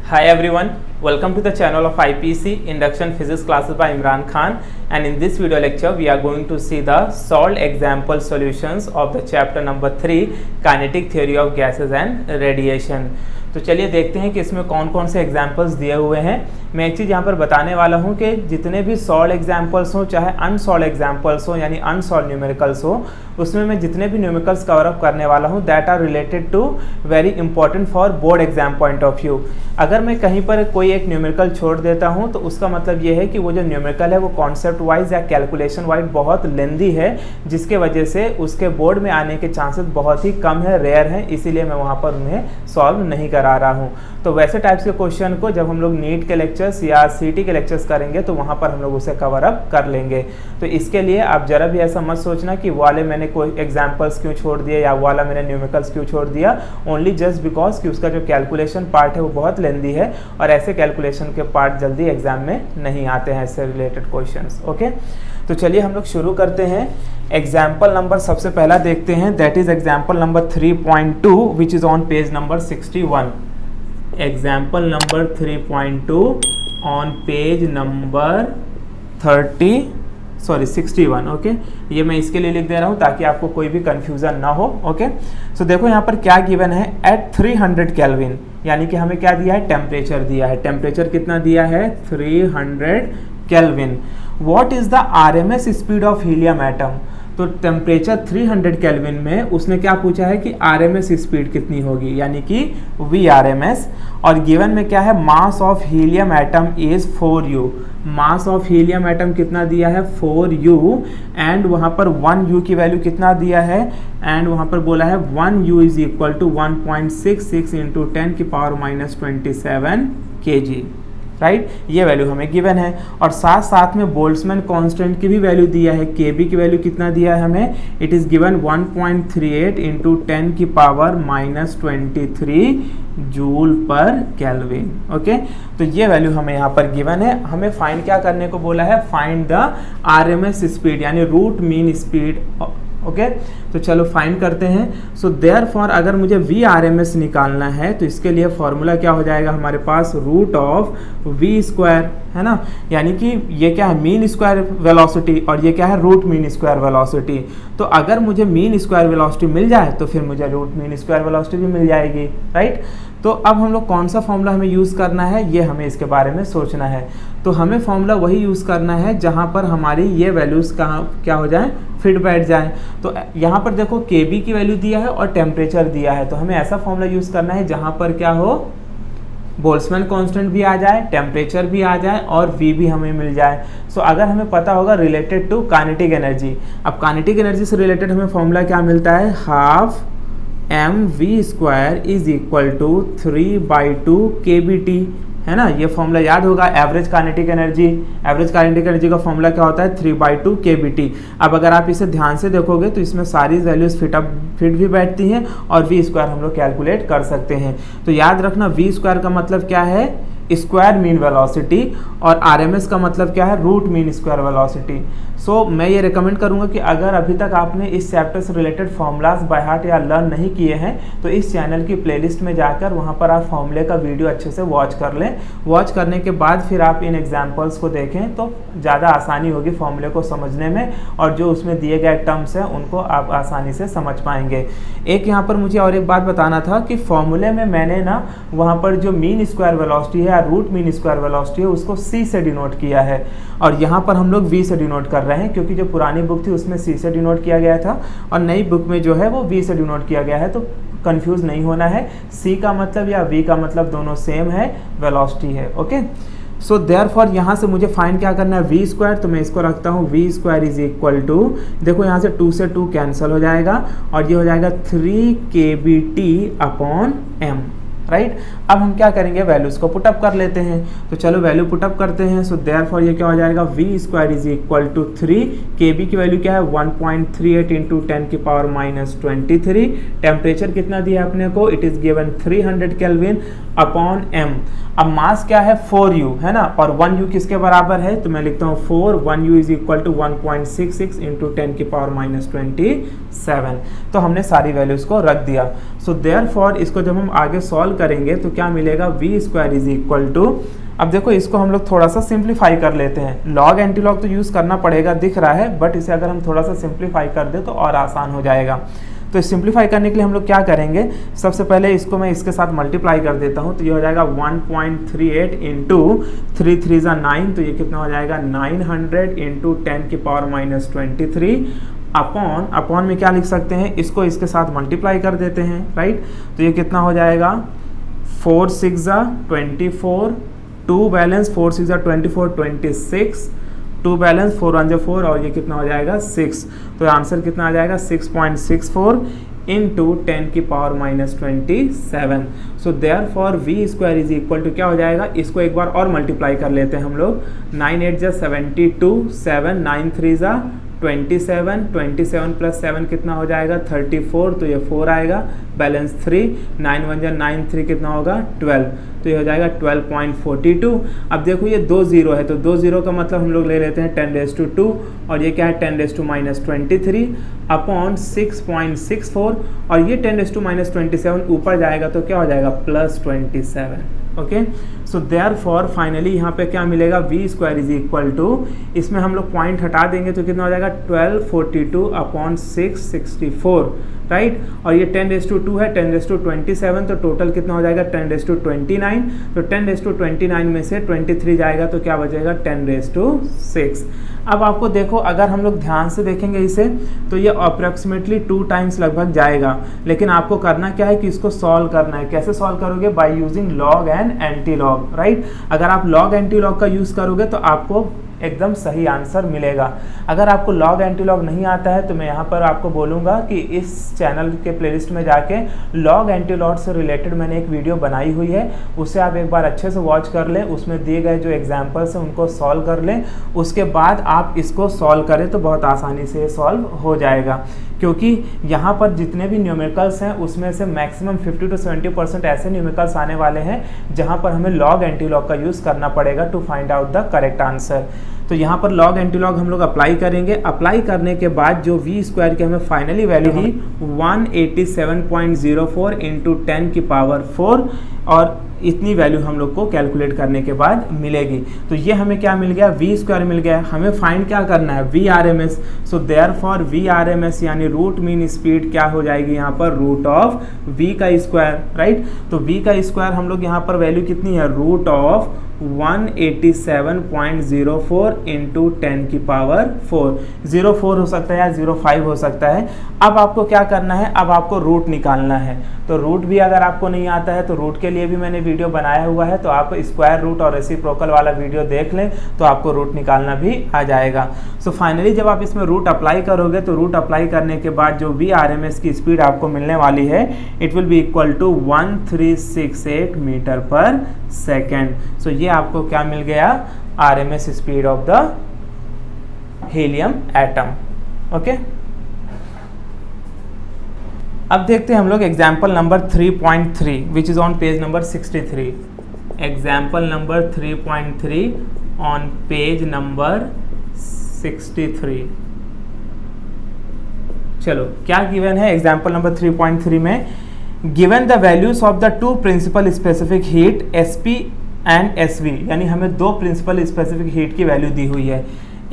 Hi everyone, welcome to the channel of IPC Induction Physics classes by Imran Khan, and in this video lecture we are going to see the solved example solutions of the chapter number 3 Kinetic Theory of Gases and Radiation। तो चलिए देखते हैं कि इसमें कौन कौन से examples दिए हुए हैं। मैं एक चीज़ यहाँ पर बताने वाला हूँ कि जितने भी सॉल्व एग्जाम्पल्स हो चाहे अनसॉल्व एग्जाम्पल्स हो यानी अनसॉल्व न्यूमेरिकल्स हो, उसमें मैं जितने भी न्यूमेरिकल्स कवर अप करने वाला हूँ that are related to very important for board exam point of view. अगर मैं कहीं पर कोई एक न्यूमेरिकल छोड़ देता हूँ तो उसका मतलब ये है कि वो जो न्यूमेरिकल है वो कॉन्सेप्ट वाइज या कैलकुलेशन वाइज बहुत लेंदी है, जिसके वजह से उसके बोर्ड में आने के चांसेस बहुत ही कम है, रेयर हैं, इसीलिए मैं वहाँ पर उन्हें सॉल्व नहीं करा रहा हूँ। तो वैसे टाइप्स के क्वेश्चन को जब हम लोग नीट के लेक्चर्स या सीटी के लेक्चर्स करेंगे तो वहाँ पर हम लोग उसे कवर अप कर लेंगे। तो इसके लिए आप जरा भी ऐसा मत सोचना कि वाले मैंने कोई एग्जाम्पल्स क्यों छोड़ दिए या वाला मैंने न्यूमेरिकल्स क्यों छोड़ दिया, ओनली जस्ट बिकॉज कि उसका जो कैलकुलेशन पार्ट है वो बहुत लेंदी है और ऐसे कैलकुलेशन के पार्ट जल्दी एग्जाम में नहीं आते हैं, ऐसे रिलेटेड क्वेश्चंस। ओके, तो चलिए हम लोग शुरू करते हैं। एग्जाम्पल नंबर सबसे पहला देखते हैं, that is example number 3.2 which is on page number 61। Example number 3.2 on page number 61। Okay, ये मैं इसके लिए लिख दे रहा हूँ ताकि आपको कोई भी कंफ्यूजन ना हो। ओके, सो देखो यहाँ पर क्या गिवन है, एट 300 केल्विन, यानी कि हमें क्या दिया है, टेम्परेचर दिया है। टेम्परेचर कितना दिया है, 300 kelvin. What is the RMS speed of helium atom. तो टेम्परेचर 300 केल्विन में उसने क्या पूछा है कि आरएमएस स्पीड कितनी होगी, यानी कि VRMS। और गिवन में क्या है, mass of helium atom is 4U। Mass of helium atom कितना दिया है, 4U, एंड वहाँ पर 1U की वैल्यू कितना दिया है, एंड वहाँ पर बोला है 1U is equal to 1.66 into 10⁻27 kg। Right, ये वैल्यू हमें गिवन है। और साथ साथ में बोल्ट्जमैन कांस्टेंट की भी वैल्यू दिया है, केबी की वैल्यू कितना दिया है हमें, it is given 1.38 into 10⁻23 joule पर केल्विन। ओके, तो ये वैल्यू हमें यहाँ पर गिवन है। हमें फाइंड क्या करने को बोला है, फाइंड द आरएमएस स्पीड यानी रूट मीन स्पीड। ओके, तो चलो फाइंड करते हैं। सो देयरफॉर अगर मुझे VRMS निकालना है तो इसके लिए फॉर्मूला क्या हो जाएगा हमारे पास, रूट ऑफ V स्क्वायर, है ना, यानी कि ये क्या है, मीन स्क्वायर वेलोसिटी, और ये क्या है, रूट मीन स्क्वायर वेलोसिटी। तो अगर मुझे मीन स्क्वायर वेलोसिटी मिल जाए तो फिर मुझे रूट मीन स्क्वायर वेलोसिटी भी मिल जाएगी। राइट, तो अब हम लोग कौन सा फॉर्मूला हमें यूज़ करना है, ये हमें इसके बारे में सोचना है। तो हमें फॉर्मूला वही यूज़ करना है जहाँ पर हमारी ये वैल्यूज़ कहाँ क्या हो जाए, फिट बैठ जाए। तो यहाँ पर देखो केबी की वैल्यू दिया है और टेम्परेचर दिया है, तो हमें ऐसा फॉर्मूला यूज़ करना है जहाँ पर क्या हो, बोल्ट्जमैन कांस्टेंट भी आ जाए, टेम्परेचर भी आ जाए और V भी हमें मिल जाए। सो अगर हमें पता होगा रिलेटेड टू काइनेटिक एनर्जी, अब काइनेटिक एनर्जी से रिलेटेड हमें फॉर्मूला क्या मिलता है, half mv square is equal to 3/2 kBT, है ना। ये फॉर्मूला याद होगा, average kinetic energy. Average kinetic energy का फॉर्मूला क्या होता है, 3/2 kBT। अब अगर आप इसे ध्यान से देखोगे तो इसमें सारी वैल्यूज फिट भी बैठती हैं और V स्क्वायर हम लोग कैलकुलेट कर सकते हैं। तो याद रखना V स्क्वायर का मतलब क्या है, स्क्वायर मीन वेलोसिटी, और RMS का मतलब क्या है, रूट मीन स्क्वायर वेलोसिटी। सो मैं ये रिकमेंड करूंगा कि अगर अभी तक आपने इस चैप्टर से रिलेटेड फॉर्मूलाज बाय हार्ट या लर्न नहीं किए हैं तो इस चैनल की प्लेलिस्ट में जाकर वहां पर आप फॉर्मूले का वीडियो अच्छे से वॉच कर लें। वॉच करने के बाद फिर आप इन एग्जाम्पल्स को देखें तो ज़्यादा आसानी होगी फॉर्मूले को समझने में, और जो उसमें दिए गए टर्म्स हैं उनको आप आसानी से समझ पाएंगे। एक यहाँ पर मुझे और एक बात बताना था कि फॉर्मूले में मैंने ना वहाँ पर जो मीन स्क्वायर वेलोसिटी है या रूट मीन स्क्वायर वेलोसिटी है उसको C से डिनोट किया है, और यहाँ पर हम लोग V से डिनोट कर रहे हैं क्योंकि जो पुरानी बुक थी उसमें C से डिनोट किया गया था और नई बुक में जो है वो V से डिनोट किया गया है। तो कंफ्यूज नहीं होना है, C का मतलब या V का मतलब दोनों सेम है, वेलोसिटी है। ओके, सो देयरफॉर यहाँ से मुझे फाइंड क्या करना है, V स्क्वायर, तो मैं इसको रखता हूँ V square is equal to, देखो यहाँ से 2 से 2 कैंसिल हो जाएगा और ये हो जाएगा 3 kBT/m। राइट, अब हम क्या करेंगे, वैल्यूज को पुटअप कर लेते हैं। तो चलो वैल्यू पुटअप करते हैं। सो देयरफॉर ये क्या हो जाएगा, V square is equal to 3 kB की वैल्यू क्या है, 1.38 इंटू 10⁻23। टेम्परेचर कितना दिया है अपने को, it is given 300 kelvin upon m। अब मास क्या है, 4U, है ना, और 1U किसके बराबर है, तो मैं लिखता हूँ 4, 1U is equal to 1.66 into 10⁻27। तो हमने सारी वैल्यूज को रख दिया। सो देयरफॉर इसको जब हम आगे सॉल्व सॉल्व करेंगे तो क्या मिलेगा, V square is equal to, अब देखो इसको हम लोग थोड़ा सा सिंप्लीफाई कर लेते हैं, लॉग एंटी लॉग तो यूज़ करना पड़ेगा दिख रहा है, बट इसे अगर हम थोड़ा सा सिंप्लीफाई कर दे तो और आसान हो जाएगा। तो सिंप्लीफाई करने के लिए हम लोग क्या करेंगे, सबसे पहले इसको मैं इसके साथ मल्टीप्लाई कर देता हूँ, तो ये हो जाएगा 1.38 इंटू 3 3 ज़ा 9, तो ये कितना हो जाएगा 900 इंटू 10 की पावर माइनस 23 अपॉन में क्या लिख सकते हैं, इसको इसके साथ मल्टीप्लाई कर देते हैं, राइट। तो ये कितना हो जाएगा 4 6 ज़ा 24, 2 बैलेंस 4 6 ज़ा 24 26, 2 बैलेंस 4 1 ज़ा 4 और ये कितना हो जाएगा 6। तो आंसर कितना आ जाएगा 6.64 इंटू 10 की power minus 27। So therefore V square is equal to क्या हो जाएगा, इसको एक बार और मल्टीप्लाई कर लेते हैं हम लोग, 9 8 ज़ा 72, 7 9 3 ज़ा 27, 27 प्लस 7 कितना हो जाएगा 34, तो ये 4 आएगा, बैलेंस 3, 9 1 ज़ा 9 3 कितना होगा 12, तो ये हो जाएगा 12.42। अब देखो ये 2 0 है, तो 2 0 का मतलब हम लोग ले लेते हैं 10⁻², और ये क्या है 10⁻⁻23 अपॉन 6.64, और ये 10⁻⁻27 ऊपर जाएगा तो क्या हो जाएगा +27। ओके, सो देयरफॉर फाइनली यहाँ पे क्या मिलेगा, V square is equal to, इसमें हम लोग पॉइंट हटा देंगे तो कितना हो जाएगा 1242 अपॉन 664, राइट। और ये 10⁻² है, 10⁻27, तो टोटल कितना हो जाएगा 10⁻29, तो 10⁻29 में से 23 जाएगा तो क्या बचेगा 10⁻6। अब आपको देखो अगर हम लोग ध्यान से देखेंगे इसे तो ये अप्रॉक्सीमेटली 2 टाइम्स लगभग जाएगा, लेकिन आपको करना क्या है कि इसको सॉल्व करना है। कैसे सॉल्व करोगे, by using log and anti log, right. अगर आप लॉग एंटी लॉग का यूज़ करोगे तो आपको एकदम सही आंसर मिलेगा। अगर आपको लॉग एंटी लॉग नहीं आता है तो मैं यहाँ पर आपको बोलूँगा कि इस चैनल के प्लेलिस्ट में जाके लॉग एंटी लॉग से रिलेटेड मैंने एक वीडियो बनाई हुई है, उसे आप एक बार अच्छे से वॉच कर लें, उसमें दिए गए जो एग्जाम्पल्स हैं उनको सॉल्व कर लें, उसके बाद आप इसको सॉल्व करें तो बहुत आसानी से ये सॉल्व हो जाएगा। क्योंकि यहाँ पर जितने भी न्यूमेरिकल्स हैं उसमें से मैक्सिमम 50 to 70% ऐसे न्यूमेरिकल्स आने वाले हैं जहाँ पर हमें लॉग एंटी लॉग का यूज़ करना पड़ेगा to find out the correct answer. तो यहाँ पर लॉग एंटी लॉग हम लोग अप्लाई करेंगे। अप्लाई करने के बाद जो वी स्क्वायर की हमें फाइनली वैल्यू ही 187.04 इंटू 10 की पावर 4 और इतनी वैल्यू हम लोग को कैलकुलेट करने के बाद मिलेगी। तो ये हमें क्या मिल गया, वी स्क्वायर मिल गया। हमें फाइंड क्या करना है, V R M S. So therefore V R M S यानी रूट मीन स्पीड क्या हो जाएगी यहाँ पर, रूट ऑफ वी का स्क्वायर, राइट। तो वी का स्क्वायर हम लोग यहाँ पर वैल्यू कितनी है, रूट ऑफ 187.04 इंटू 10 की पावर 4। 04 हो सकता है या 05 हो सकता है। अब आपको क्या करना है, अब आपको रूट निकालना है। तो रूट भी अगर आपको नहीं आता है तो रूट के लिए भी मैंने वीडियो बनाया हुआ है, तो आप स्क्वायर रूट और रेसिप्रोकल वाला वीडियो देख लें तो आपको रूट निकालना भी आ जाएगा। सो फाइनली जब आप इसमें रूट अप्लाई करोगे तो रूट अप्लाई करने के बाद जो वी आर एम एस की स्पीड आपको मिलने वाली है it will be equal to 1368 metre per second. So ये आपको क्या मिल गया, R M S speed of the helium atom. Okay, अब देखते हैं हम लोग example number 3.3 which is on page number 63। Example number 3.3 on page number 63। चलो क्या गिवन है एग्जाम्पल नंबर 3.3 में, given the values of the two principal specific heat SP and SV, यानी हमें दो प्रिंसिपल स्पेसिफिक हीट की वैल्यू दी हुई है।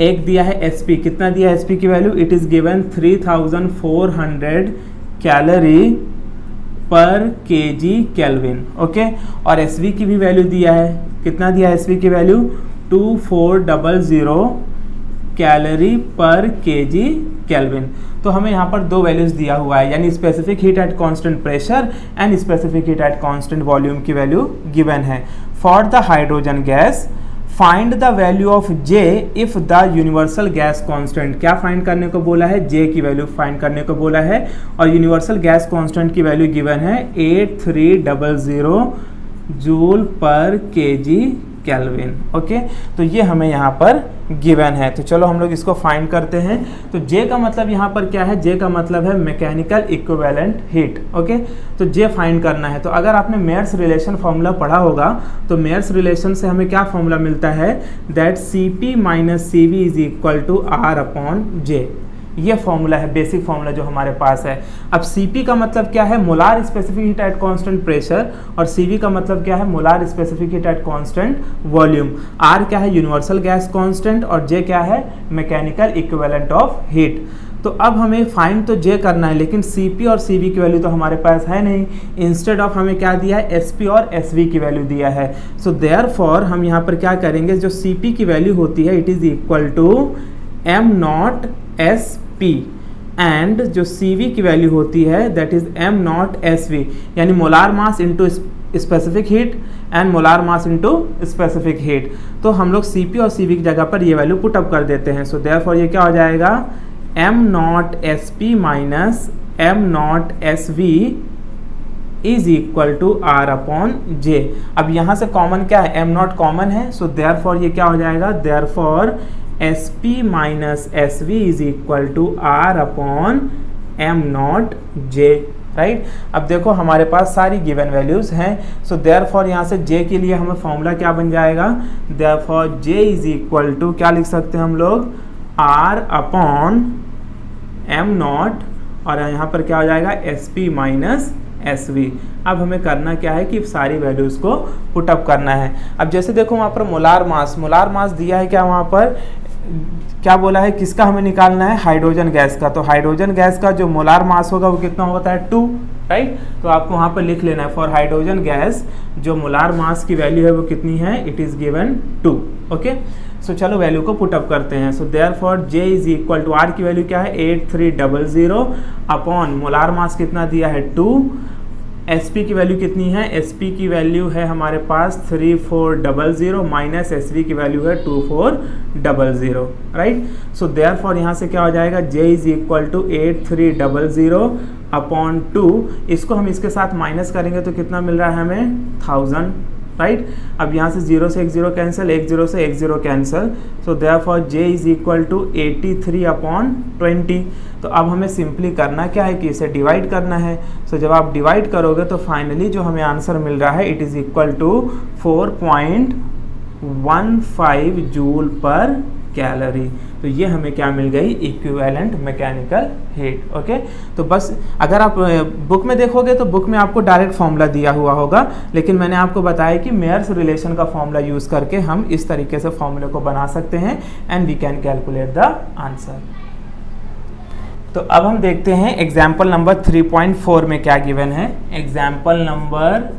एक दिया है SP, कितना दिया है SP की value, it is given 3400 calorie पर kg केल्विन। ओके, और SV की भी वैल्यू दिया है, कितना दिया है SV की वैल्यू, 2400 कैलोरी पर kg केल्विन। तो हमें यहाँ पर दो वैल्यूज दिया हुआ है, यानी specific heat at constant pressure and specific heat at constant volume की वैल्यू गिवन है। For the hydrogen gas find the value of J if the universal gas constant, क्या फाइंड करने को बोला है, J की वैल्यू फाइंड करने को बोला है, और यूनिवर्सल गैस कांस्टेंट की वैल्यू गिवन है 8300 जूल पर kg केल्विन। ओके, तो ये हमें यहाँ पर गिवन है। तो चलो हम लोग इसको फाइंड करते हैं। तो J का मतलब यहाँ पर क्या है, J का मतलब है मैकेनिकल इक्विवेलेंट हीट। ओके, तो J फाइंड करना है। तो अगर आपने मेयर्स रिलेशन फॉर्मूला पढ़ा होगा तो मेयर्स रिलेशन से हमें क्या फॉर्मूला मिलता है, that Cp minus Cv is equal to R upon J। ये फॉर्मूला है, बेसिक फॉर्मूला जो हमारे पास है। अब Cp का मतलब क्या है, molar specific heat at constant pressure, और Cv का मतलब क्या है, molar specific heat at constant volume. R क्या है, यूनिवर्सल गैस कांस्टेंट, और J क्या है, मैकेनिकल इक्विवेलेंट ऑफ हीट। तो अब हमें फाइंड तो J करना है, लेकिन Cp और Cv की वैल्यू तो हमारे पास है नहीं। इंस्टेड ऑफ हमें क्या दिया है, Sp और Sv की वैल्यू दिया है। सो देयरफॉर हम यहाँ पर क्या करेंगे, जो Cp की वैल्यू होती है it is equal to m naught Sp, and जो Cv की वैल्यू होती है that is m naught Sv, यानी molar mass into specific heat and molar mass into specific heat. तो हम लोग Cp और Cv की जगह पर ये वैल्यू पुट अप कर देते हैं। सो देयरफॉर ये क्या हो जाएगा, m naught Sp minus m naught Sv is equal to R upon J। अब यहाँ से कॉमन क्या है, m नॉट कॉमन है, सो देयरफॉर ये क्या हो जाएगा, therefore Sp minus Sv is equal to R upon m naught J, right. अब देखो हमारे पास सारी गिवन वैल्यूज हैं, सो देयरफॉर यहाँ से J के लिए हमें फॉर्मूला क्या बन जाएगा, therefore J is equal to क्या लिख सकते हैं हम लोग, R अपॉन m नॉट, और यहाँ पर क्या हो जाएगा, Sp माइनस Sv। अब हमें करना क्या है कि सारी वैल्यूज को पुट अप करना है। अब जैसे देखो वहाँ पर मोलार मास दिया है, क्या वहाँ पर क्या बोला है, किसका हमें निकालना है, हाइड्रोजन गैस का। तो हाइड्रोजन गैस का जो मोलार मास होगा वो कितना होता है, 2, राइट। तो आपको वहाँ पर लिख लेना है, फॉर हाइड्रोजन गैस जो मोलार मास की वैल्यू है वो कितनी है, it is given 2, okay. So चलो वैल्यू को पुट अप करते हैं। So therefore J is equal to, R की वैल्यू क्या है 8300 अपॉन मोलार मास कितना दिया है 2, Sp की वैल्यू कितनी है, Sp की वैल्यू है हमारे पास 3400 माइनस Sv की वैल्यू है 2400, राइट। सो देयरफॉर यहाँ से क्या हो जाएगा, J is equal to 8300 upon 2, इसको हम इसके साथ माइनस करेंगे तो कितना मिल रहा है हमें 1000, राइट। अब यहाँ से 0 से 1 0 कैंसिल, 1 0 से 1 0 cancel, so therefore J is equal to 83 upon 20। तो अब हमें सिंपली करना क्या है कि इसे डिवाइड करना है। सो जब आप डिवाइड करोगे तो फाइनली जो हमें आंसर मिल रहा है it is equal to 4.15 joule per calorie. तो ये हमें क्या मिल गई, इक्विवेलेंट मैकेनिकल हीट, ओके। तो बस अगर आप बुक में देखोगे तो बुक में आपको डायरेक्ट फॉर्मूला दिया हुआ होगा, लेकिन मैंने आपको बताया कि मेयर्स रिलेशन का फॉर्मूला यूज करके हम इस तरीके से फॉर्मूले को बना सकते हैं and we can calculate the answer. तो अब हम देखते हैं एग्जाम्पल नंबर 3.4 में क्या गिवन है। Example number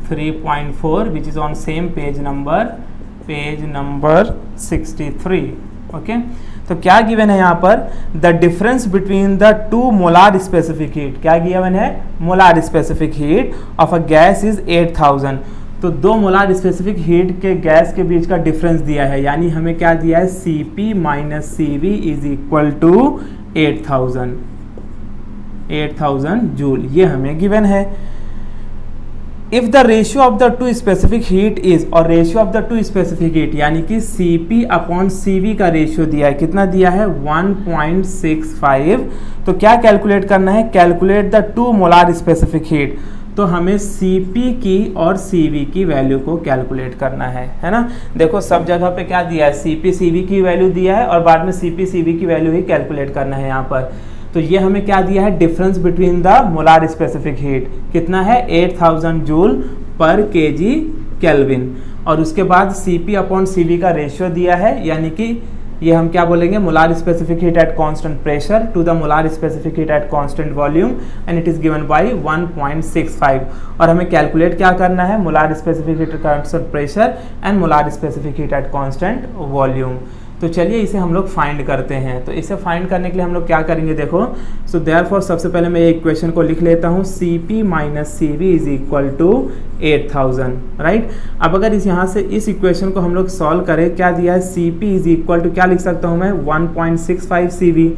3.4 which is on same page number 63, okay. तो क्या गिवन है यहाँ पर, the difference between the two molar specific heat, क्या गिवन है, molar specific heat of a gas is 8000। तो दो मोलार स्पेसिफिक हीट के गैस के बीच का डिफरेंस दिया है, यानी हमें क्या दिया है, Cp minus Cv is equal to 8000 joule, ये हमें गिवन है। If the ratio of the two specific heat is, और ratio of the two specific heat यानी कि Cp अपॉन Cv का रेशियो दिया है, कितना दिया है 1.65। तो क्या कैलकुलेट करना है, calculate the two molar specific heat. तो हमें Cp की और Cv की वैल्यू को कैलकुलेट करना है ना। देखो सब जगह पे क्या दिया है, Cp Cv की वैल्यू दिया है और बाद में Cp Cv की वैल्यू ही कैलकुलेट करना है यहाँ पर। तो ये हमें क्या दिया है, difference between the molar specific heat कितना है 8000 जूल पर केजी केल्विन, और उसके बाद Cp अपॉन Cv का रेशियो दिया है, यानी कि ये हम क्या बोलेंगे, molar specific heat at constant pressure to the molar specific heat at constant volume and it is given by 1.65। और हमें कैलकुलेट क्या करना है, molar specific heat at constant pressure and molar specific heat at constant volume. तो चलिए इसे हम लोग फाइंड करते हैं। तो इसे फाइंड करने के लिए हम लोग क्या करेंगे, देखो सो देयरफॉर सबसे पहले मैं इक्वेशन को लिख लेता हूँ, Cp minus Cv is equal to 8000, right. अब अगर इस यहाँ से इस इक्वेशन को हम लोग सॉल्व करें, क्या दिया है, Cp इज इक्वल टू क्या लिख सकता हूँ मैं 1.65 Cv।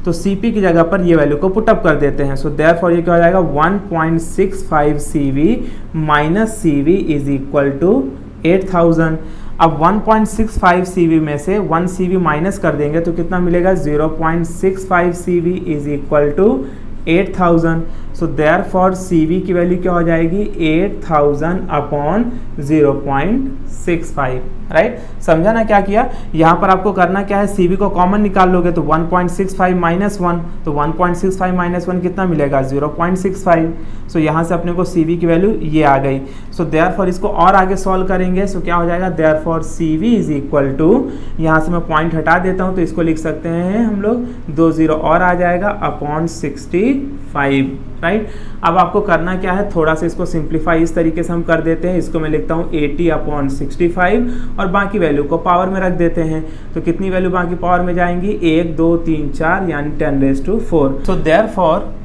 तो Cp की जगह पर ये वैल्यू को पुट अप कर देते हैं। सो देयरफॉर ये क्या हो जाएगा 1.65 Cv minus Cv is equal to 8000। अब 1.65 Cv में से 1 Cv माइनस कर देंगे तो कितना मिलेगा, 0.65 Cv is equal to 8000। So therefore CV की वैल्यू क्या हो जाएगी 8000 अपॉन 0.65, राइट। समझा ना क्या किया। यहाँ पर आपको करना क्या है, CV को कॉमन निकाल लोगे तो 1.65 माइनस 1, तो 1.65 माइनस 1 कितना मिलेगा 0.65। सो यहाँ से अपने को CV की वैल्यू ये आ गई। सो देयरफॉर इसको और आगे सॉल्व करेंगे, सो क्या हो जाएगा therefore CV is equal to, यहाँ से मैं पॉइंट हटा देता हूँ तो इसको लिख सकते हैं हम लोग 2 0 और आ जाएगा अपॉन 65, राइट। अब आपको करना क्या है, थोड़ा सा इसको सिंप्लीफाई इस तरीके से हम कर देते हैं। इसको मैं लिखता हूँ 80 अपॉन 65 और बाकी वैल्यू को पावर में रख देते हैं। तो कितनी वैल्यू बाकी पावर में जाएंगी 1 2 3 4 यानी 10⁴। So therefore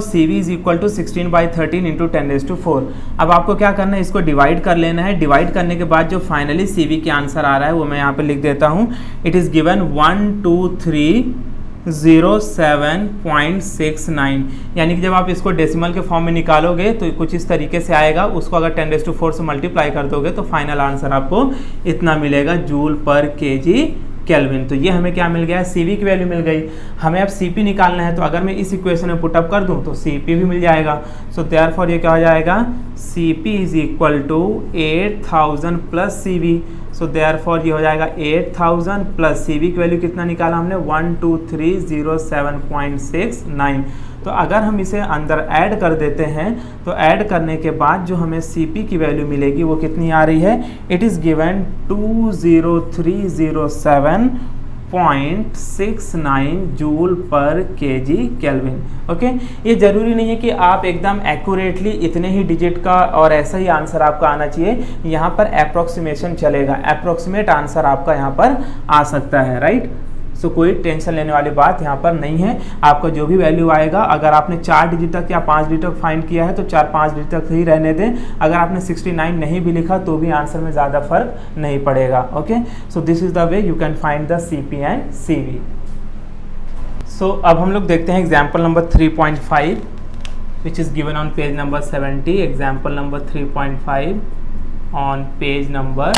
CV is equal to 16/13 into 10⁴। अब आपको क्या करना है, इसको डिवाइड कर लेना है। डिवाइड करने के बाद जो फाइनली CV के आंसर आ रहा है वो मैं यहाँ पे लिख देता हूँ। इट इज़ गिवन 12307.69, यानी कि जब आप इसको डेसिमल के फॉर्म में निकालोगे तो कुछ इस तरीके से आएगा। उसको अगर 10⁴ से मल्टीप्लाई कर दोगे तो फाइनल आंसर आपको इतना मिलेगा जूल पर केजी केल्विन। तो ये हमें क्या मिल गया, CV की वैल्यू मिल गई। हमें अब CP निकालना है, तो अगर मैं इस इक्वेशन में पुटअप कर दूं तो CP भी मिल जाएगा। सो देयरफॉर ये क्या हो जाएगा, CP is equal to 8000 plus CV। So therefore ये हो जाएगा 8000 प्लस CV की वैल्यू कितना निकाला हमने 12307.69। तो अगर हम इसे अंदर ऐड कर देते हैं तो ऐड करने के बाद जो हमें CP की वैल्यू मिलेगी वो कितनी आ रही है, इट इज़ गिवन 20307.69 जूल पर केजी केल्विन। ओके, ये जरूरी नहीं है कि आप एकदम एक्यूरेटली इतने ही डिजिट का और ऐसा ही आंसर आपका आना चाहिए। यहाँ पर अप्रोक्सीमेशन चलेगा, अप्रोक्सीमेट आंसर आपका यहाँ पर आ सकता है, राइट। सो कोई टेंशन लेने वाली बात यहाँ पर नहीं है। आपका जो भी वैल्यू आएगा, अगर आपने 4 डिजिट तक या 5 डिजिट तक फाइंड किया है तो 4-5 डिजिट तक ही रहने दें। अगर आपने 69 नहीं भी लिखा तो भी आंसर में ज़्यादा फर्क नहीं पड़ेगा। Okay, so this is the way you can find the CP and CV। सो अब हम लोग देखते हैं example number 3.5 which is given on page number 70। Example number 3.5 on page number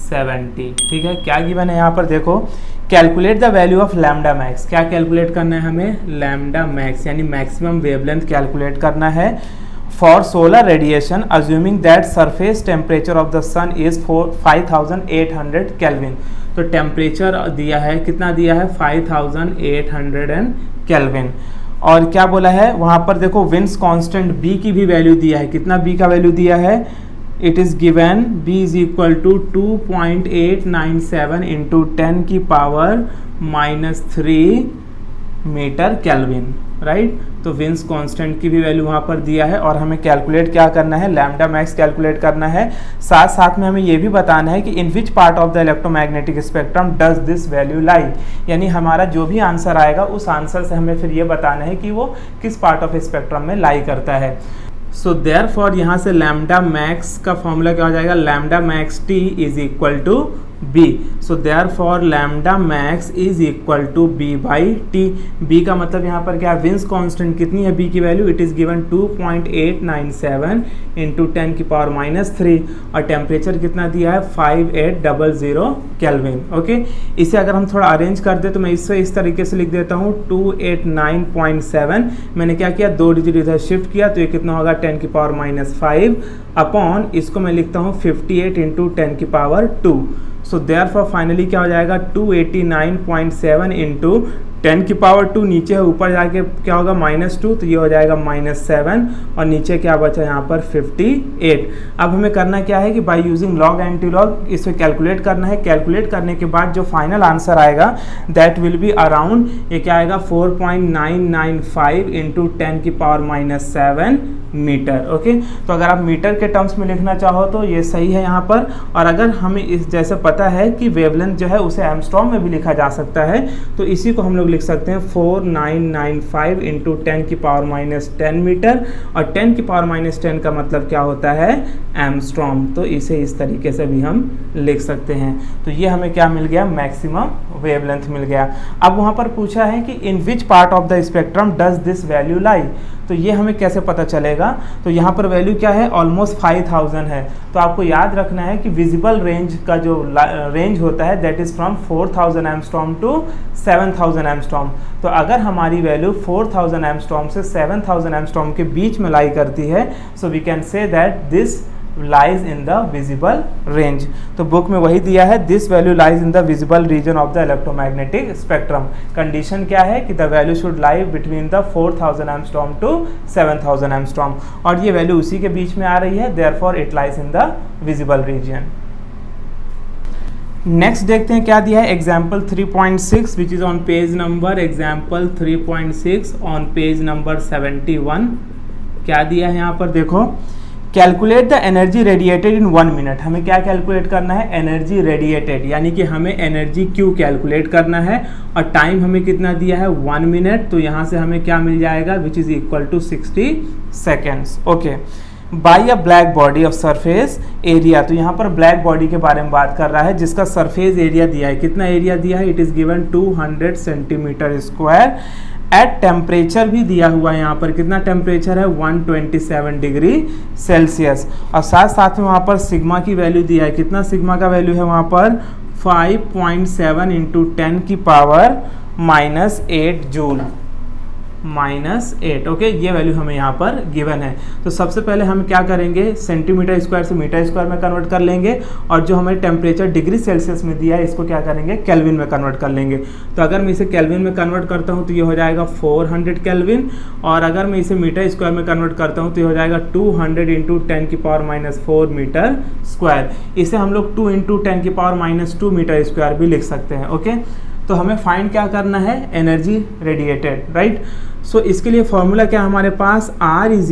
70। ठीक है, क्या गिवन है यहाँ पर देखो, calculate the value of lambda max. क्या कैलकुलेट करना है हमें, लैम्डा मैक्स यानी मैक्सिमम वेवलेंथ कैलकुलेट करना है for solar radiation assuming that surface temperature of the sun is 5800 kelvin. तो टेम्परेचर दिया है, कितना दिया है 5800 केल्विन। और क्या बोला है वहाँ पर देखो, विंस कांस्टेंट B की भी वैल्यू दिया है। कितना B का वैल्यू दिया है, it is given B is equal to 2.897 into 10 की पावर -3 मीटर केल्विन, राइट। तो विंस कांस्टेंट की भी वैल्यू वहाँ पर दिया है और हमें कैलकुलेट क्या करना है, लैम्डा मैक्स कैलकुलेट करना है। साथ साथ में हमें ये भी बताना है कि in which part of the electromagnetic spectrum does this value lie, यानी हमारा जो भी आंसर आएगा उस आंसर से हमें फिर ये बताना है कि वो किस पार्ट ऑफ स्पेक्ट्रम में लाई करता है। सो देयरफॉर यहाँ से लैम्डा मैक्स का फॉर्मूला क्या हो जाएगा, lambda max T is equal to B। So therefore lambda max is equal to B by T। B का मतलब यहाँ पर क्या है, विंस कांस्टेंट कितनी है B की value, it is given 2.897 into 10 की पावर -3 और टेम्परेचर कितना दिया है 5800 केल्विन। ओके, इसे अगर हम थोड़ा अरेंज कर दे तो मैं इसे इस तरीके से लिख देता हूँ 289.7। मैंने क्या किया, 2 डिजिट इधर शिफ्ट किया तो ये कितना होगा 10 की पावर -5 अपॉन इसको मैं लिखता हूँ 58 इंटू 10 की पावर 2। सो देयरफॉर फाइनली क्या हो जाएगा 289.7 इंटू 10 की पावर 2, नीचे है ऊपर जाके क्या होगा -2 तो ये हो जाएगा -7 और नीचे क्या बचा यहाँ पर 58। अब हमें करना क्या है कि by using log anti log इसे कैलकुलेट करना है। कैलकुलेट करने के बाद जो फाइनल आंसर आएगा दैट विल बी अराउंड, ये क्या आएगा 4.995 इंटू 10 की पावर -7 मीटर। ओके, तो अगर आप मीटर के टर्म्स में लिखना चाहो तो ये सही है यहाँ पर। और अगर हमें इस जैसे पता है कि वेवलेंथ जो है उसे एंगस्ट्रॉम में भी लिखा जा सकता है, तो इसी को हम लोग लिख सकते हैं 4995 इंटू 10 की पावर -10 मीटर और 10 की पावर -10 का मतलब क्या होता है, एंगस्ट्रॉम। तो इसे इस तरीके से भी हम लिख सकते हैं। तो ये हमें क्या मिल गया, मैक्सिमम वेवलेंथ मिल गया। अब वहाँ पर पूछा है कि in which part of the spectrum does this value lie. तो ये हमें कैसे पता चलेगा? तो यहाँ पर वैल्यू क्या है, ऑलमोस्ट 5000 है। तो आपको याद रखना है कि विजिबल रेंज का जो रेंज होता है that is from 4000 angstrom to 7000 angstrom. तो अगर हमारी वैल्यू 4000 एंगस्ट्रॉम से 7000 एंगस्ट्रॉम के बीच में लाई करती है, so we can say that this lies in the visible range. तो बुक में वही दिया है, this value lies in the visible region of the electromagnetic spectrum. Condition क्या है कि the value should lie between the 4000 angstrom to 7000 angstrom, और ये वैल्यू उसी के बीच में आ रही है, therefore it lies in the visible reason. Next देखते हैं क्या दिया है, example 3.6 which is on page number, example 3.6 on page number 71। क्या दिया है यहाँ पर देखो, calculate the energy radiated in 1 minute. हमें क्या कैलकुलेट करना है, एनर्जी रेडिएटेड, यानी कि हमें एनर्जी क्यू कैलकुलेट करना है, और टाइम हमें कितना दिया है 1 मिनट। तो यहाँ से हमें क्या मिल जाएगा, which is equal to 60 seconds. Okay, by a black body of surface area. तो यहाँ पर ब्लैक बॉडी के बारे में बात कर रहा है जिसका सरफेस एरिया दिया है, कितना एरिया दिया है, it is given 200 centimetre square. At temperature भी दिया हुआ है, यहाँ पर कितना टेम्परेचर है 127 डिग्री सेल्सियस, और साथ साथ में वहाँ पर सिग्मा की वैल्यू दिया है, कितना सिग्मा का वैल्यू है वहाँ पर 5.7 इंटू 10 की पावर -8 जूल, -8। ओके, ये वैल्यू हमें यहाँ पर गिवन है। तो सबसे पहले हम क्या करेंगे, सेंटीमीटर स्क्वायर से मीटर स्क्वायर में कन्वर्ट कर लेंगे, और जो हमें टेम्परेचर डिग्री सेल्सियस में दिया है इसको क्या करेंगे, केल्विन में कन्वर्ट कर लेंगे। तो अगर मैं इसे केल्विन में कन्वर्ट करता हूँ तो ये हो जाएगा 400 केल्विन, और अगर मैं इसे मीटर स्क्वायर में कन्वर्ट करता हूँ तो ये हो जाएगा 200 इंटू 10 की पावर -4 मीटर स्क्वायर। इसे हम लोग 2 इंटू 10 की पावर -2 मीटर स्क्वायर भी लिख सकते हैं। ओके, तो हमें फाइंड क्या करना है, एनर्जी रेडिएटेड, राइट। सो इसके लिए फॉर्मूला क्या हमारे पास, R is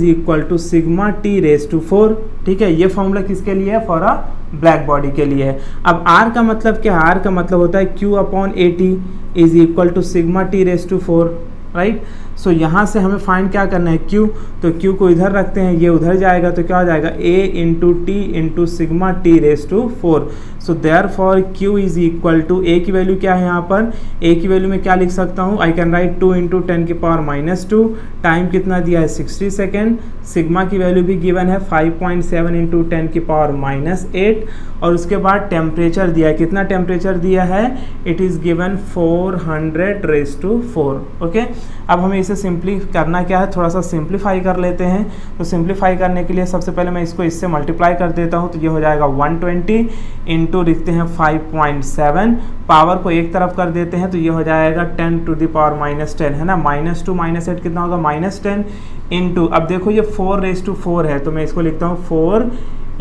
equal to sigma T raise to 4। ठीक है, ये फॉर्मूला किसके लिए है, फॉर अ ब्लैक बॉडी के लिए है। अब R का मतलब क्या, R का मतलब होता है Q upon AT is equal to sigma T raise to 4, right. So यहाँ से हमें फाइंड क्या करना है, Q, तो Q को इधर रखते हैं, ये उधर जाएगा, तो क्या हो जाएगा A into T into sigma T raise to 4। So therefore Q is equal to, A की वैल्यू क्या है यहाँ पर, A की वैल्यू में क्या लिख सकता हूँ, आई कैन राइट 2 इंटू 10 की पावर -2, टाइम कितना दिया है 60 सेकेंड, सिग्मा की वैल्यू भी गिवन है 5.7 इंटू 10 की पावर -8, और उसके बाद टेम्परेचर दिया है, कितना टेम्परेचर दिया है, it is given 400 raise to 4। ओके, अब हमें इसे सिंपली करना क्या है, थोड़ा सा सिंप्लीफाई कर लेते हैं। तो सिंप्लीफाई करने के लिए सबसे पहले मैं इसको इससे मल्टीप्लाई कर देता हूँ, तो ये हो जाएगा 120 इंटू लिखते हैं 5.7, पावर को एक तरफ कर देते हैं तो ये हो जाएगा 10 टू द पावर -10, है ना, -2 -8 कितना होगा, -10 इंटू, अब देखो ये 4 रेज टू 4 है, तो मैं इसको लिखता हूँ 4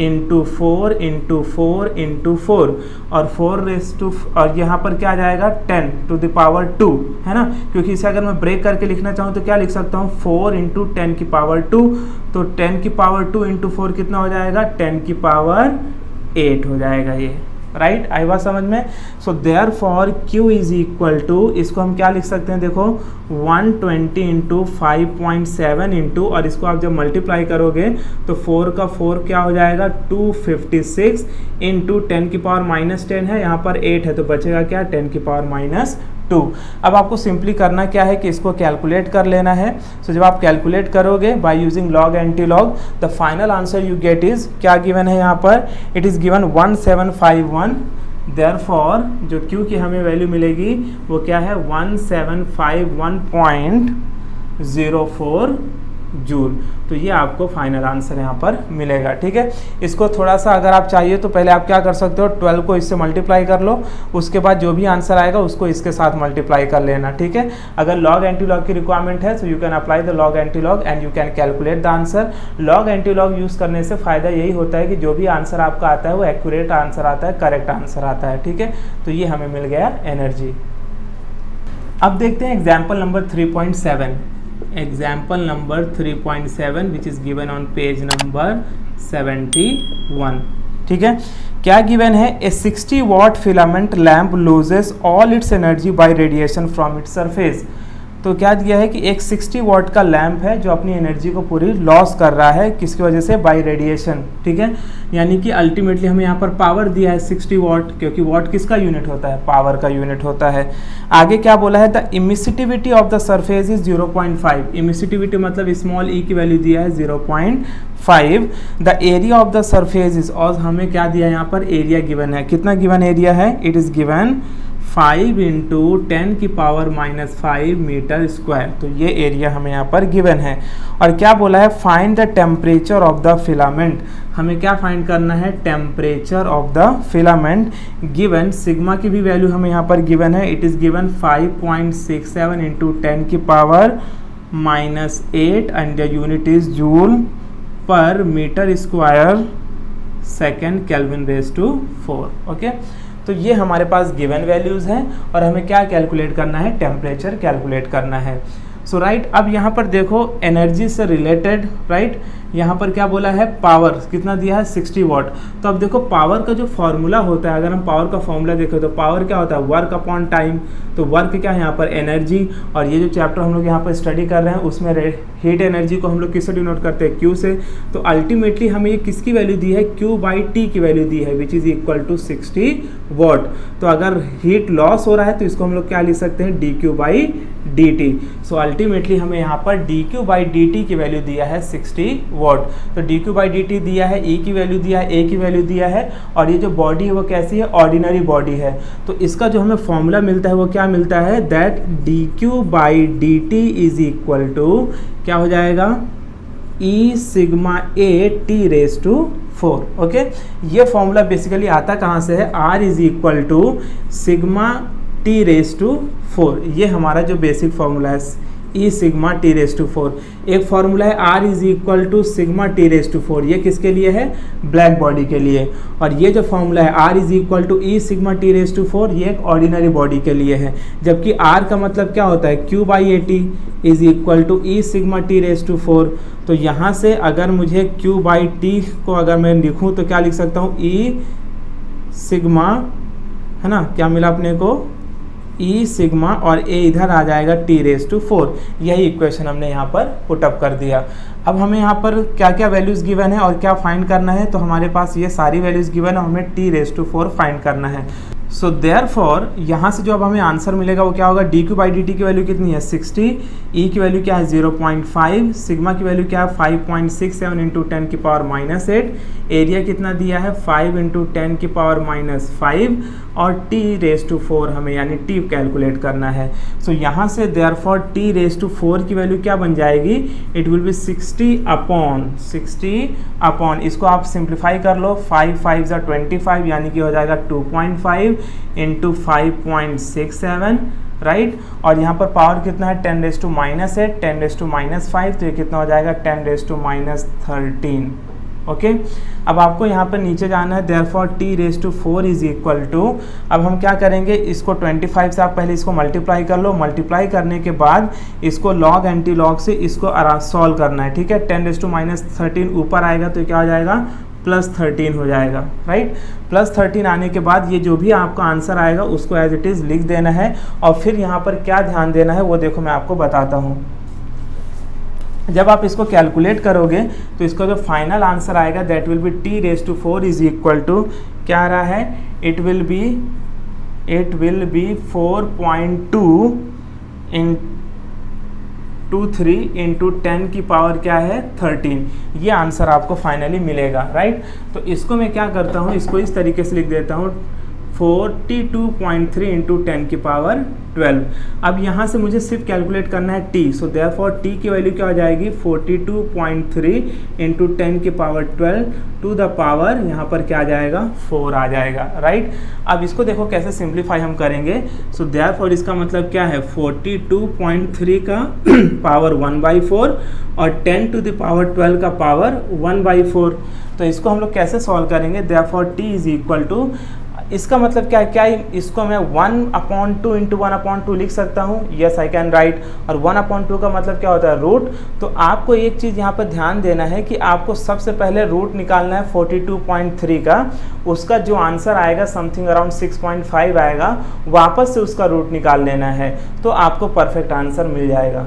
इंटू 4 इंटू 4 इंटू 4, और 4 रेज टू, और यहाँ पर क्या आ जाएगा 10 टू द पावर 2, है ना, क्योंकि इसे अगर मैं ब्रेक करके लिखना चाहूँ तो क्या लिख सकता हूँ 4 इंटू 10 की पावर 2, तो 10 की पावर 2 इंटू 4 कितना हो जाएगा, 10 की पावर 8 हो जाएगा ये, राइट। आई बात समझ में। So therefore Q is equal to, इसको हम क्या लिख सकते हैं, देखो 120 इंटू 5.7 इंटू, और इसको आप जब मल्टीप्लाई करोगे तो 4 का 4 क्या हो जाएगा 256 इंटू 10 की पावर -10 है, यहाँ पर 8 है, तो बचेगा क्या 10 की पावर -2। अब आपको सिंपली करना क्या है कि इसको कैलकुलेट कर लेना है। सो जब आप कैलकुलेट करोगे by using log anti log, the final answer you get is, क्या गिवन है यहाँ पर, इट इज़ गिवन 1751। देयरफॉर जो Q की हमें वैल्यू मिलेगी वो क्या है 1751.04 जूल। तो ये आपको फाइनल आंसर यहाँ पर मिलेगा। ठीक है, इसको थोड़ा सा अगर आप चाहिए तो पहले आप क्या कर सकते हो, 12 को इससे मल्टीप्लाई कर लो, उसके बाद जो भी आंसर आएगा उसको इसके साथ मल्टीप्लाई कर लेना। ठीक है, अगर लॉग एंटी लॉग की रिक्वायरमेंट है तो you can apply the log anti log and you can calculate the answer. Log anti log use करने से फ़ायदा यही होता है कि जो भी आंसर आपका आता है वो एक्यूरेट आंसर आता है, करेक्ट आंसर आता है। ठीक है, तो ये हमें मिल गया एनर्जी। अब देखते हैं example number 3.7, example number 3.7 which is given on page number 71। ठीक है, क्या गिवन है, ए 60 what filament lamp loses all it's energy by radiation from its surface. तो क्या दिया है कि एक 60 वॉट का लैंप है जो अपनी एनर्जी को पूरी लॉस कर रहा है, किसकी वजह से, बाय रेडिएशन, ठीक है। यानी कि अल्टीमेटली हमें यहाँ पर पावर दिया है 60 वॉट, क्योंकि वॉट किसका यूनिट होता है, पावर का यूनिट होता है। आगे क्या बोला है, the emissivity of the surface is 0.5, emissivity मतलब स्मॉल ई की वैल्यू दिया है 0.5, the area of the surface is, और हमें क्या दिया है यहाँ पर, एरिया गिवन है, कितना गिवन एरिया है, इट इज गिवन 5 इंटू 10 की पावर -5 मीटर स्क्वायर। तो ये एरिया हमें यहाँ पर गिवन है। और क्या बोला है, find the temperature of the filament, हमें क्या फाइंड करना है, temperature of the filament. Given sigma की भी वैल्यू हमें यहाँ पर गिवन है, इट इज़ गिवन 5.67 इंटू 10 की power -8 and the unit is joule per metre square second kelvin raise to 4। Okay, तो ये हमारे पास गिवन वैल्यूज़ हैं और हमें क्या कैलकुलेट करना है, टेम्परेचर कैलकुलेट करना है। सो राइट, अब यहाँ पर देखो एनर्जी से रिलेटेड, राइट, यहाँ पर क्या बोला है, पावर कितना दिया है, 60 वॉट। तो अब देखो पावर का जो फॉर्मूला होता है, अगर हम पावर का फॉर्मूला देखें तो पावर क्या होता है, वर्क अपॉन टाइम। तो वर्क क्या है यहाँ पर, एनर्जी, और ये जो चैप्टर हम लोग यहाँ पर स्टडी कर रहे हैं उसमें हीट एनर्जी को हम लोग किससे डिनोट करते हैं, क्यू से। तो अल्टीमेटली हमें ये किसकी वैल्यू दी है, Q/T की वैल्यू दी है, which is equal to 60 watt. तो अगर हीट लॉस हो रहा है तो इसको हम लोग क्या लिख सकते हैं, dQ/dt। सो अल्टीमेटली हमें यहाँ पर dQ/dt की वैल्यू दिया है 60 वॉट। तो dQ/dt दिया है, E की वैल्यू दिया है, A की वैल्यू दिया है, और ये जो बॉडी है वो कैसी है, ऑर्डिनरी बॉडी है। तो इसका जो हमें फॉर्मूला मिलता है वो क्या मिलता है, that dQ/dt is equal to क्या हो जाएगा, E sigma A T raise to 4। Okay, ये फॉर्मूला बेसिकली आता कहाँ से है, R is equal to sigma T raise to 4। ये हमारा जो बेसिक फॉर्मूला है, E sigma T raise to 4। एक फॉर्मूला है R is equal to sigma T raise to 4, ये किसके लिए है, ब्लैक बॉडी के लिए। और ये जो फॉर्मूला है R is equal to E sigma T raise to 4, ये एक ऑर्डिनरी बॉडी के लिए है। जबकि R का मतलब क्या होता है, Q/AT is equal to E sigma T raise to 4। तो यहाँ से अगर मुझे Q/T को अगर मैं लिखूँ तो क्या लिख सकता हूँ, E सिग्मा, है ना, क्या मिला अपने को, E सिग्मा, और A इधर आ जाएगा T रेज टू 4। यही इक्वेशन हमने यहाँ पर पुटअप कर दिया। अब हमें यहाँ पर क्या क्या वैल्यूज़ गिवन है और क्या फाइंड करना है, तो हमारे पास ये सारी वैल्यूज़ गिवन है, हमें T रेज टू 4 फाइंड करना है। सो देयरफॉर यहाँ से जो अब हमें आंसर मिलेगा वो क्या होगा, dQ/dt की वैल्यू कितनी है, 60, E की वैल्यू क्या है 0.5, सिग्मा की वैल्यू क्या है 5.67 इंटू 10 की पावर -8, एरिया कितना दिया है 5 इंटू 10 की पावर -5, और T रेज टू 4 हमें यानी T कैलकुलेट करना है। सो यहाँ से देयरफॉर T रेज टू 4 की वैल्यू क्या बन जाएगी, इट विल बी 60 अपॉन, इसको आप सिंप्लीफाई कर लो, 5 5 25 यानी कि हो जाएगा 2.5 इंटू 5.67, राइट। और यहाँ पर पावर कितना है 10 रेज टू -8, 10 रेज टू -5, तो ये कितना हो जाएगा 10 रेज टू -13। ओके, अब आपको यहाँ पर नीचे जाना है, therefore T raise to 4 is equal to, अब हम क्या करेंगे, इसको 25 से आप पहले इसको मल्टीप्लाई कर लो, मल्टीप्लाई करने के बाद इसको लॉग एंटी लॉग से इसको सॉल्व करना है, ठीक है। 10 रेज टू -13 ऊपर आएगा तो क्या हो जाएगा, +13 हो जाएगा, राइट। +13 आने के बाद ये जो भी आपका आंसर आएगा उसको एज इट इज़ लिख देना है। और फिर यहाँ पर क्या ध्यान देना है वो देखो मैं आपको बताता हूँ। जब आप इसको कैलकुलेट करोगे तो इसका जो फाइनल आंसर आएगा that will be T raise to 4 is equal to, क्या आ रहा है, it will be 4.2 into 3 into 10 की पावर क्या है 13। ये आंसर आपको फाइनली मिलेगा, राइट। तो इसको मैं क्या करता हूँ, इसको इस तरीके से लिख देता हूँ, 42.3 इंटू 10 की पावर 12। अब यहाँ से मुझे सिर्फ कैलकुलेट करना है T, सो देयरफॉर T की वैल्यू क्या हो जाएगी 42.3 इंटू 10 की पावर 12 टू द पावर यहाँ पर क्या आ जाएगा 4 आ जाएगा, राइट। अब इसको देखो कैसे सिंप्लीफाई हम करेंगे। सो देयरफॉर इसका मतलब क्या है 42.3 का पावर 1/4 और 10 टू द पावर 12 का पावर 1/4। तो इसको हम लोग कैसे सॉल्व करेंगे, therefore T is equal to, इसका मतलब क्या है, क्या इसको मैं 1/2 इंटू 1/2 लिख सकता हूँ, यस आई कैन राइट। और 1/2 का मतलब क्या होता है, रूट। तो आपको एक चीज़ यहाँ पर ध्यान देना है कि आपको सबसे पहले रूट निकालना है 42.3 का, उसका जो आंसर आएगा समथिंग अराउंड 6.5 आएगा, वापस से उसका रूट निकाल लेना है, तो आपको परफेक्ट आंसर मिल जाएगा।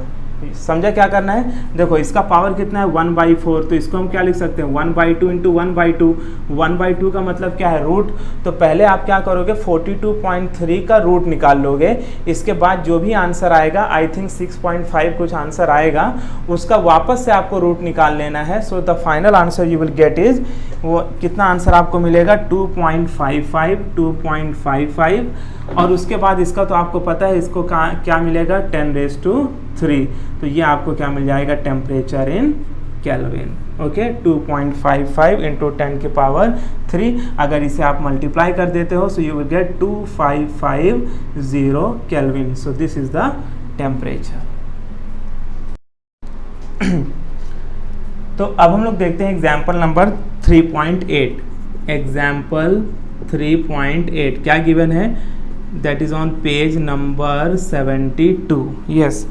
समझा क्या करना है, देखो इसका पावर कितना है 1/4, तो इसको हम क्या लिख सकते हैं 1/2 इंटू 1/2। 1/2 का मतलब क्या है, रूट। तो पहले आप क्या करोगे 42.3 का रूट निकाल लोगे, इसके बाद जो भी आंसर आएगा, आई थिंक 6.5 कुछ आंसर आएगा, उसका वापस से आपको रूट निकाल लेना है। So the final answer you will get is, वो कितना आंसर आपको मिलेगा 2.55। और उसके बाद इसका तो आपको पता है, इसको क्या मिलेगा 10⁻3। तो ये आपको क्या मिल जाएगा, temperature in kelvin. Okay, 2.55 into 10⁻3। अगर इसे आप मल्टीप्लाई कर देते हो, so you will get 2550 kelvin. So this is the temperature. तो अब हम लोग देखते हैं एग्जाम्पल नंबर 3.8। एग्जाम्पल 3.8 क्या गिवन है, that is on page number 72। Yes,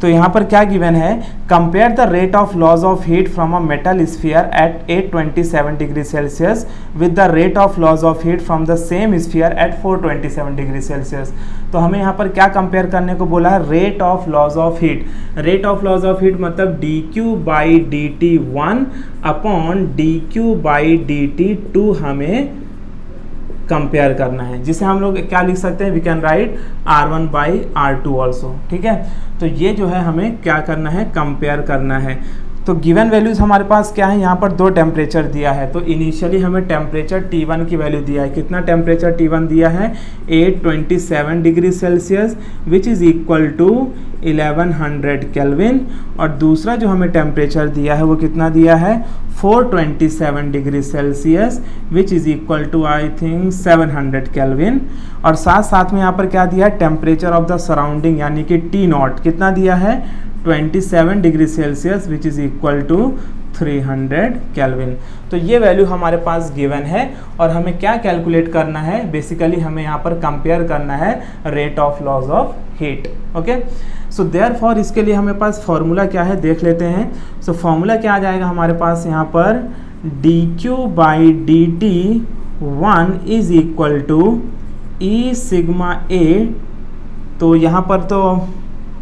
तो यहाँ पर क्या गिवन है, compare the rate of loss of heat from a metal sphere at 827 degree Celsius with the rate of loss of heat from the same sphere at 427 degree Celsius. तो हमें यहाँ पर क्या कंपेयर करने को बोला है, rate of loss of heat. Rate of loss of heat मतलब dQ/dt1 अपॉन dQ/dt2 हमें कंपेयर करना है, जिसे हम लोग क्या लिख सकते हैं, we can write R1/R2 also. ठीक है, तो ये जो है हमें क्या करना है, कंपेयर करना है। तो गिवन वैल्यूज हमारे पास क्या है, यहाँ पर दो टेम्परेचर दिया है। तो इनिशियली हमें टेम्परेचर T1 की वैल्यू दिया है, कितना टेम्परेचर T1 दिया है 827 degree Celsius which is equal to 1100 kelvin. और दूसरा जो हमें टेम्परेचर दिया है वो कितना दिया है 427 degree Celsius which is equal to I think 700 kelvin. और साथ साथ में यहाँ पर क्या दिया है, टेम्परेचर ऑफ द सराउंडिंग यानी कि T0 कितना दिया है 27 degree Celsius which is equal to 300 kelvin. तो ये वैल्यू हमारे पास गिवन है और हमें क्या कैलकुलेट करना है, बेसिकली हमें यहाँ पर कंपेयर करना है rate of loss of heat. Okay, so therefore इसके लिए हमें पास फॉर्मूला क्या है देख लेते हैं। सो फॉर्मूला क्या आ जाएगा हमारे पास यहाँ पर, dQ/dt1 is equal to E sigma A। तो यहाँ पर तो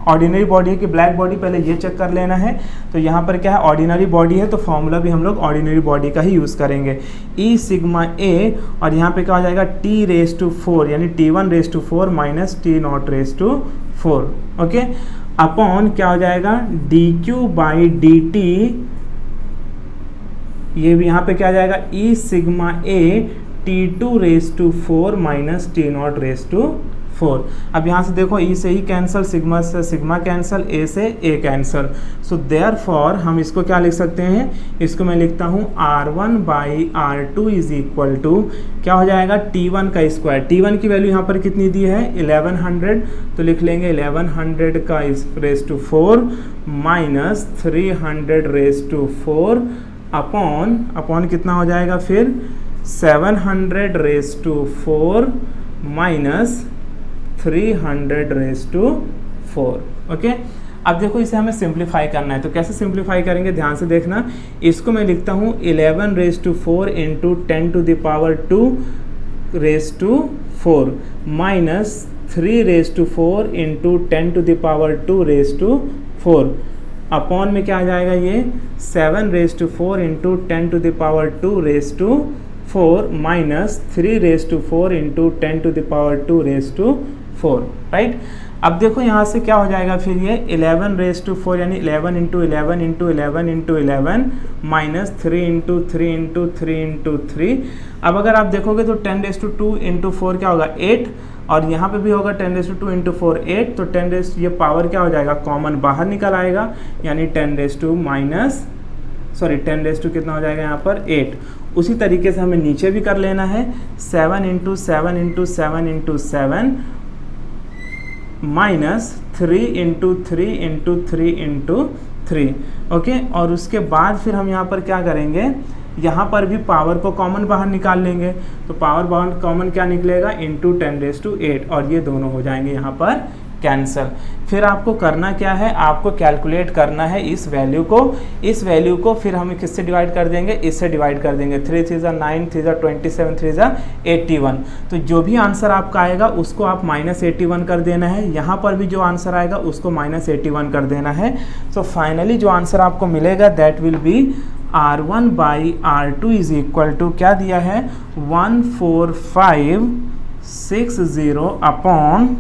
ऑर्डिनरी बॉडी है कि ब्लैक बॉडी, पहले ये चेक कर लेना है। तो यहाँ पर क्या है, ऑर्डिनरी बॉडी है, तो फॉर्मूला भी हम लोग ऑर्डिनरी बॉडी का ही यूज़ करेंगे, E सिग्मा A। और यहाँ पे क्या हो जाएगा T⁻4 यानी T1⁻4 minus T0⁻4। Okay, upon क्या हो जाएगा dQ/dt, ये भी यहाँ पे क्या आ जाएगा E sigma A T2⁻4 minus T0⁻4। अब यहाँ से देखो E से E कैंसल, सिग्मा से सिग्मा कैंसल, A से A कैंसल। सो देयरफॉर हम इसको क्या लिख सकते हैं, इसको मैं लिखता हूँ R1/R2 इज इक्वल टू क्या हो जाएगा T1 का स्क्वायर। T1 की वैल्यू यहाँ पर कितनी दी है 1100, तो लिख लेंगे 1100 का ⁻4 माइनस 300⁻4 अपॉन कितना हो जाएगा फिर 700⁻4 माइनस 300⁻4। ओके, अब देखो इसे हमें सिंप्लीफाई करना है, तो कैसे सिंप्लीफाई करेंगे ध्यान से देखना। इसको मैं लिखता हूँ 11⁻4 इंटू 10⁻2⁻4 माइनस 3⁻4 इंटू 10⁻2⁻4 अपॉन में क्या आ जाएगा ये 7⁻4 इंटू 10⁻2⁻4 माइनस 3⁻4 इंटू 10⁻2⁻4। राइट, अब देखो यहाँ से क्या हो जाएगा फिर ये 11⁻4 यानी 11 into 11 into 11 into 11 minus 3 into 3 into 3 into 3। अब अगर आप देखोगे तो 10⁻2 इंटू 4 क्या होगा 8, और यहाँ पे भी होगा 10⁻2 इंटू 4 8, तो 10 ये पावर क्या हो जाएगा कॉमन बाहर निकल आएगा, यानी 10⁻2 कितना हो जाएगा यहाँ पर 8। उसी तरीके से हमें नीचे भी कर लेना है 7 into 7 into 7 into 7 minus 3 into 3 into 3 into 3। Okay, और उसके बाद फिर हम यहाँ पर क्या करेंगे यहाँ पर भी पावर को कॉमन बाहर निकाल लेंगे, तो पावर बाहर कॉमन क्या निकलेगा, इंटू 10⁸, और ये दोनों हो जाएंगे यहाँ पर कैंसल। फिर आपको करना क्या है, आपको कैलकुलेट करना है इस वैल्यू को फिर हम किससे डिवाइड कर देंगे, इससे डिवाइड कर देंगे। 3 3 9, 3 27, 3 81। तो जो भी आंसर आपका आएगा उसको आप -81 कर देना है, यहाँ पर भी जो आंसर आएगा उसको -81 कर देना है। सो फाइनली जो आंसर आपको मिलेगा that will be R1/R2 is equal to क्या दिया है, 14560 अपॉन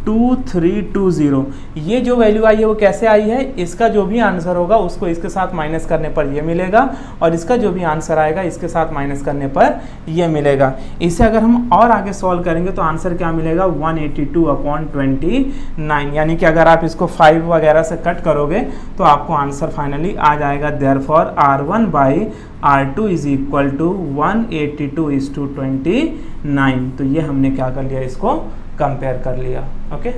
2320। ये जो वैल्यू आई है वो कैसे आई है, इसका जो भी आंसर होगा उसको इसके साथ माइनस करने पर ये मिलेगा, और इसका जो भी आंसर आएगा इसके साथ माइनस करने पर ये मिलेगा। इसे अगर हम और आगे सॉल्व करेंगे तो आंसर क्या मिलेगा, 182/29, यानी कि अगर आप इसको 5 वगैरह से कट करोगे तो आपको आंसर फाइनली आ जाएगा। Therefore R1/R2 is equal to 182:29। तो ये हमने क्या कर लिया, इसको कंपेयर कर लिया। ओके।